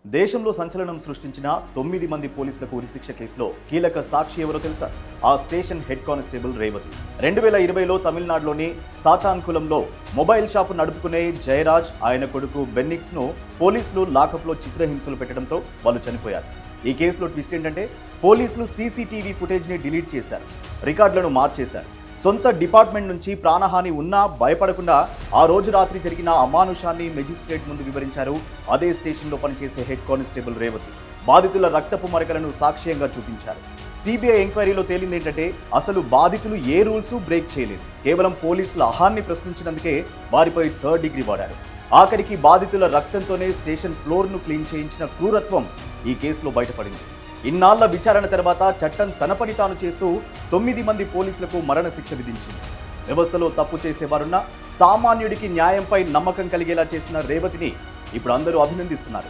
దేశంలో సంచలనం సృష్టించిన 9 మంది పోలీసులకు ఉరిశిక్ష కేసులో కీలక సాక్షి ఎవరో తెలుసా? ఆ స్టేషన్ హెడ్ కానిస్టేబుల్ రేవతి. 2020లో తమిళనాడులోని సాతాన్కులంలో మొబైల్ షాపు నడుపుకునే జయరాజ్, ఆయన కొడుకు బెన్నిక్స్ ను పోలీసులు లాకప్లో చిత్రహింసలు పెట్టడంతో వాళ్ళు చనిపోయారు. ఈ కేసులో ట్విస్ట్ ఏంటంటే పోలీసులు సీసీటీవీ ఫుటేజ్ని డిలీట్ చేశారు, రికార్డులను మార్చేశారు. సొంత డిపార్ట్మెంట్ నుంచి ప్రాణహాని ఉన్నా భయపడకుండా ఆ రోజు రాత్రి జరిగిన అమానుషాన్ని మెజిస్ట్రేట్ ముందు వివరించారు అదే స్టేషన్లో పనిచేసే హెడ్ కానిస్టేబుల్ రేవతి. బాధితుల రక్తపు మరకలను సాక్ష్యంగా చూపించారు. సిబిఐ ఎంక్వైరీలో తేలింది ఏంటంటే అసలు బాధితులు ఏ రూల్స్ బ్రేక్ చేయలేదు, కేవలం పోలీసుల అహాన్ని ప్రశ్నించినందుకే వారిపై 3rd డిగ్రీ వాడారు. ఆఖరికి బాధితుల రక్తంతోనే స్టేషన్ ఫ్లోర్ను క్లీన్ చేయించిన క్రూరత్వం ఈ కేసులో బయటపడింది. ఇన్నాళ్ల విచారణ తర్వాత చట్టం తన పని తాను చేస్తూ 9 మంది పోలీసులకు మరణశిక్ష విధించింది. వ్యవస్థలో తప్పు చేసేవారున్న సామాన్యుడికి న్యాయంపై నమ్మకం కలిగేలా చేసిన రేవతిని ఇప్పుడు అందరూ అభినందిస్తున్నారు.